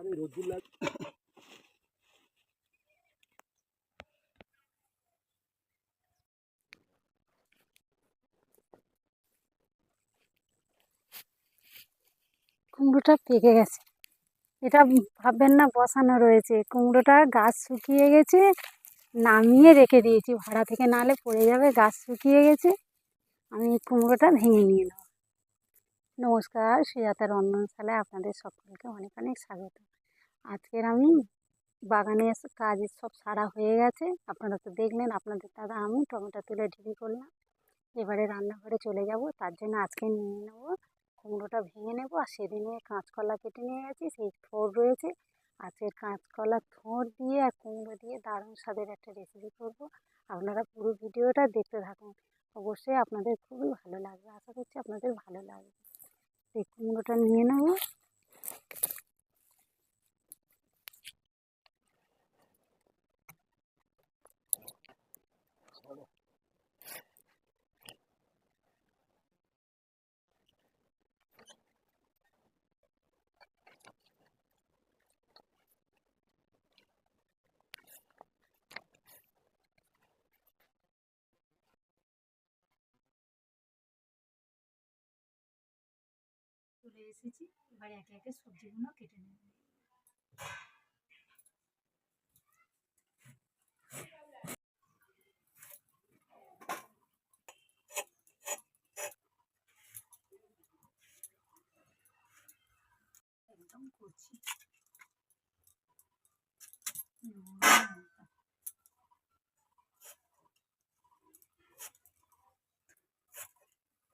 কুমড়োটা পেকে গেছে। এটা ভাববেন না বসানো রয়েছে, কুমড়োটা গাছ শুকিয়ে গেছে, নামিয়ে রেখে দিয়েছি ভাড়া থেকে, নাহলে পড়ে যাবে। গাছ শুকিয়ে গেছে, আমি কুমড়োটা ভেঙে নিয়ে নেব। নমস্কার, সুজাতা রন্ধনশালায় আপনাদের সকলকে অনেক অনেক স্বাগত। আজকের আমি বাগানে কাজ সব সারা হয়ে গেছে, আপনারা তো দেখলেন। আপনাদের দাদা আমি টমেটো তুলে ঢিবি করলাম, এবারে রান্নাঘরে চলে যাব। তার জন্য আজকে নিয়ে নেব কুমড়োটা, ভেঙে নেব। আর সেদিনে কাঁচকলা কেটে নিয়ে গেছি, সেই থোড় রয়েছে। আজকের কাঁচকলা থোড় দিয়ে আর কুমড়ো দিয়ে দারুণ স্বাদের একটা রেসিপি করব। আপনারা পুরো ভিডিওটা দেখতে থাকুন, অবশ্যই আপনাদের খুবই ভালো লাগবে। আশা করছি আপনাদের ভালো লাগবে। এই কুমড়োটা নিয়ে নেব। চলে এসেছি, এবার একে একে সবজিগুলো কেটে নেব। একদম করছি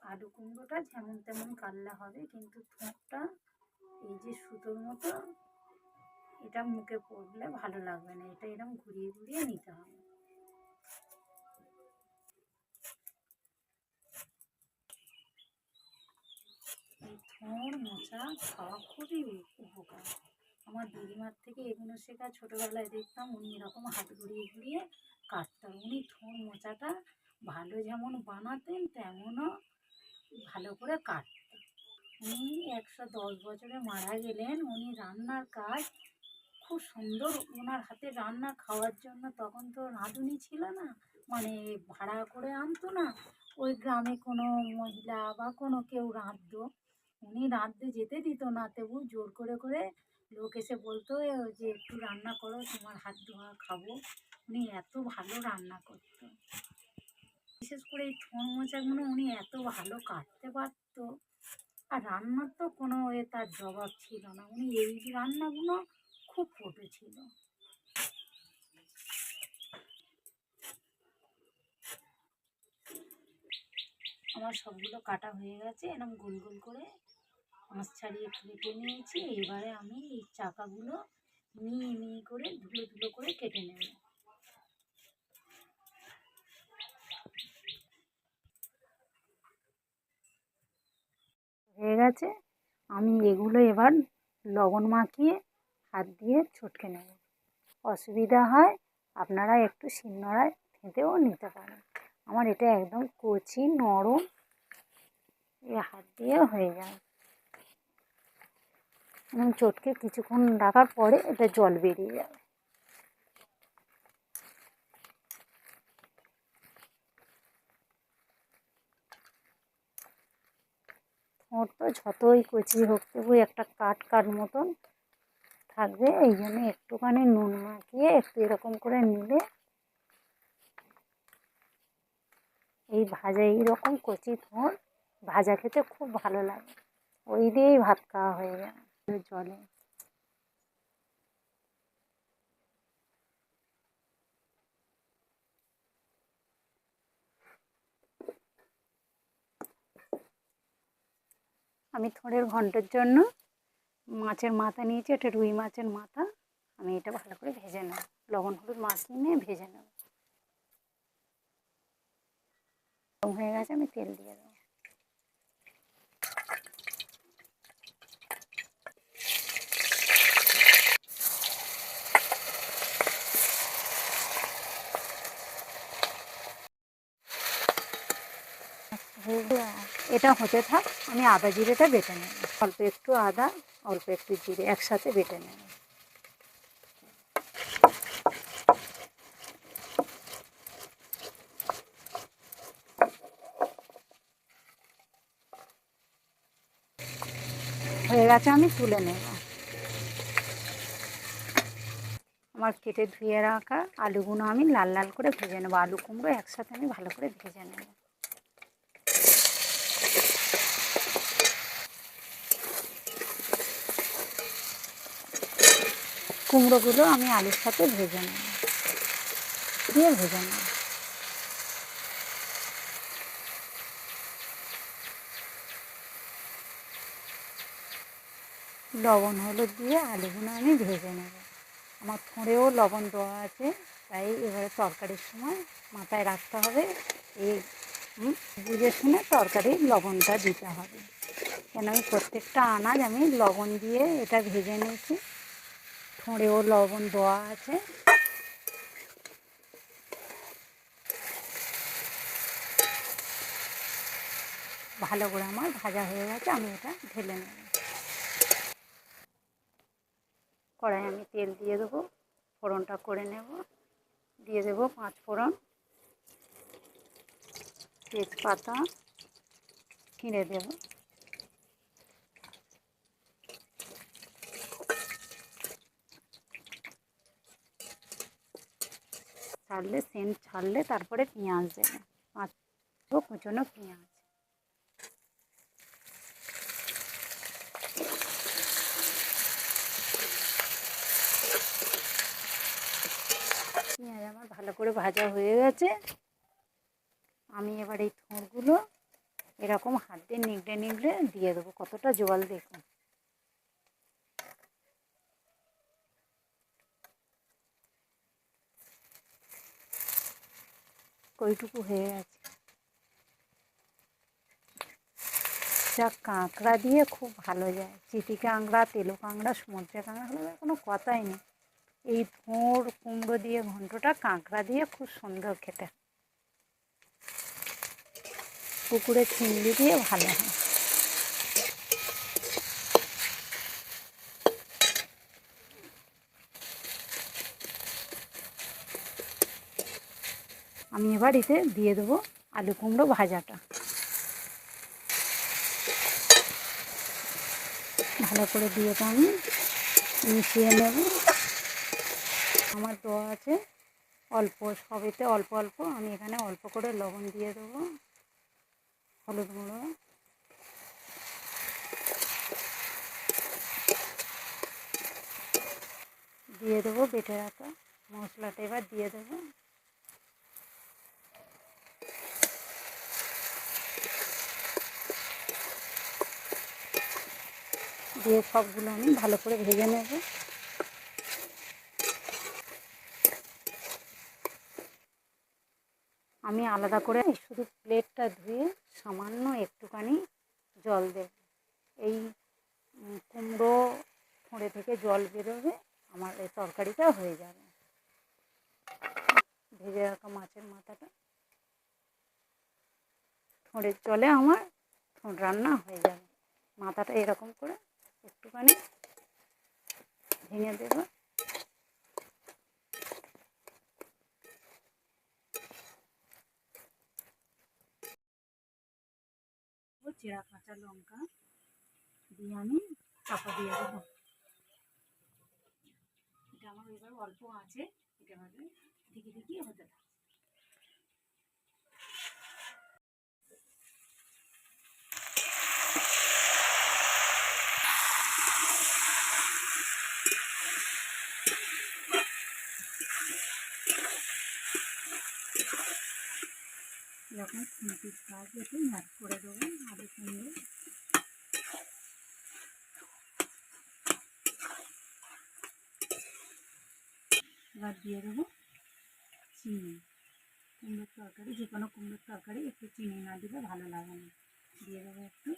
আলু কুমড়োটা যেমন তেমন কাটলে হবে, কিন্তু থোঁটটা এই যে সুতোর মতো, এটা মুখে পড়লে ভালো লাগবে না। এটা এরকম ঘুরিয়ে ঘুরিয়ে নিতে হবে। এই থোড় মোচা খাওয়া খুবই উপকার। আমার দিদিমার থেকে এগুলো শেখা। ছোটোবেলায় দেখতাম উনি এরকম হাত ঘুরিয়ে ঘুরিয়ে কাটতেন। উনি থোড় মোচাটা ভালো যেমন বানাতেন, তেমনও ভালো করে কাটতেন। উনি 110 বছরে মারা গেলেন। উনি রান্নার কাজ খুব সুন্দর, ওনার হাতে রান্না খাওয়ার জন্য তখন তো রাঁধুনি ছিল না, মানে ভাড়া করে আনতো না। ওই গ্রামে কোনো মহিলা বা কোনো কেউ রাঁধতো, উনি রাঁধতে যেতে দিত না, তবু জোর করে করে লোক এসে বলতো যে একটু রান্না করো, তোমার হাত ধোয়া খাবো। উনি এত ভালো রান্না করতো। বিশেষ করে এই থোড় মোচাগুলো উনি এত ভালো কাটতে পারতো। আর রান্নার তো কোনো তার জবাব ছিল না। উনি এই রান্নাগুলো খুব পটু ছিল। আমার সবগুলো কাটা হয়ে গেছে, এরকম গোল গোল করে মাছ ছাড়িয়ে কেটে নিয়েছি। এবারে আমি এই চাকাগুলো মিহি মিহি করে ধুলো ধুলো করে কেটে নেব। হয়ে গেছে, আমি এগুলো এবার লবণ মাখিয়ে হাত দিয়ে ছটকে নেব। অসুবিধা হয় আপনারা একটু শিলনোড়ায় থেঁতেও নিতে পারেন। আমার এটা একদম কচি নরম, এই হাত দিয়ে হয়ে যায়। এবং চটকে কিছুক্ষণ রাখার পরে এটা জল বেরিয়ে যাবে। ওর তো যতই কচি হোক তবু একটা কাট কাট মতন থাকবে, এই জন্য একটুখানি নুন মাখিয়ে একটু এরকম করে নিলে এই ভাজা, এইরকম কচি থোড় ভাজা খেতে খুব ভালো লাগে। ওই দিয়েই ভাত খাওয়া হয়ে যায় জলে। আমি থোড়ের ঘন্টের জন্য মাছের মাথা নিয়েছি, এটা রুই মাছের মাথা। আমি এটা ভালো করে ভেজে নেব, লবণ হলুদ মাছ নিয়ে ভেজে নেব। হয়ে গেছে, আমি তেল দিয়ে দেবো। এটা হতে থাক, আমি আদা জিরেটা বেটে নেব। অল্প একটু আদা, অল্প একটু জিরে একসাথে বেটে নেব। হয়ে গেছে, আমি তুলে নেব। আমার কেটে ধুয়ে রাখা আলুগুলো আমি লাল লাল করে ভেজে নেবো। আলু কুমড়ো একসাথে আমি ভালো করে ভেজে নেব। কুমড়োগুলো আমি আলুর সাথে ভেজে নেব, ভেজে নেব। লবণ হলুদ দিয়ে আলুগুলো আমি ভেজে নেব। আমার থোঁড়েও লবণ দেওয়া আছে, তাই এবারে তরকারির সময় মাথায় রাখতে হবে, এই বুঝে শুনে তরকারির লবণটা দিতে হবে। কেন আমি প্রত্যেকটা আনাজ আমি লবণ দিয়ে এটা ভেজে নিয়েছি, থোঁড়েও লবণ দেওয়া আছে। ভালো করে আমার ভাজা হয়ে গেছে, আমি এটা ঢেলে নেব। কড়াই আমি তেল দিয়ে দেবো, ফোড়নটা করে নেব। দিয়ে দেবো 5 ফোড়ন, তেজপাতা ছিঁড়ে দেব, ছাড়লে সেন্ট ছাড়লে তারপরে পেঁয়াজ দেবো, 5 কুচনো পেঁয়াজ। পেঁয়াজ আমার ভালো করে ভাজা হয়ে গেছে। আমি এবার এই থোড়গুলো এরকম হাত দিয়ে নিগড়ে নিগড়ে দিয়ে দেবো। কতটা জল দেখুন, কইটুকু হয়ে গেছে। যা কাঁকড়া দিয়ে খুব ভালো যায়, চিটি কাঁকড়া, তেলো কাঁকড়া, সমুদ্রে কাঁকড়া হলে কোনো কথাই নেই। এই থোড় কুমড়ো দিয়ে ঘন্টটা কাঁকড়া দিয়ে খুব সুন্দর খেতে, পুকুরে চিংড়ি দিয়ে ভালো হয়। আমি এবার এতে দিয়ে দেবো আলু কুমড়ো ভাজাটা, ভালো করে দিয়ে তো আমি মিশিয়ে নেব। আমার দেওয়া আছে অল্প, সবেতে অল্প অল্প, আমি এখানে অল্প করে লবণ দিয়ে দেবো, হলুদ গুঁড়ো, দিয়ে দেবো বেটে রাখা মশলাটা, এবার দিয়ে দেবো। দিয়ে সবগুলো আমি ভালো করে ভেজে নেব। আমি আলাদা করে শুধু প্লেটটা ধুয়ে সামান্য একটুখানি জল দেব। এই কুমড়ো থোড়ে থেকে জল বেরোবে, আমার এই তরকারিটা হয়ে যাবে। ভেজে রাখা মাছের মাথাটা থোড়ের জলে আমার থোড় রান্না হয়ে যাবে। মাথাটা এরকম করে একটুখানি ভেঙে দেবো। চেরা কাঁচা লঙ্কা দিয়ে আমি চাপা দিয়ে দেবো। এটা আমার এবার অল্প আছে, এটা এবারে দিকে দিকে হতে থাকে। এরকম খুঁটির সাহায্যে একটু ম্যাশ করে দেবো আলু কুমড়ো। এবার দিয়ে দেবো চিনি। কুমড়োর তরকারি, যে কোনো কুমড়োর তরকারি একটু চিনি না দিলে ভালো লাগে না। দিয়ে দেবো একটু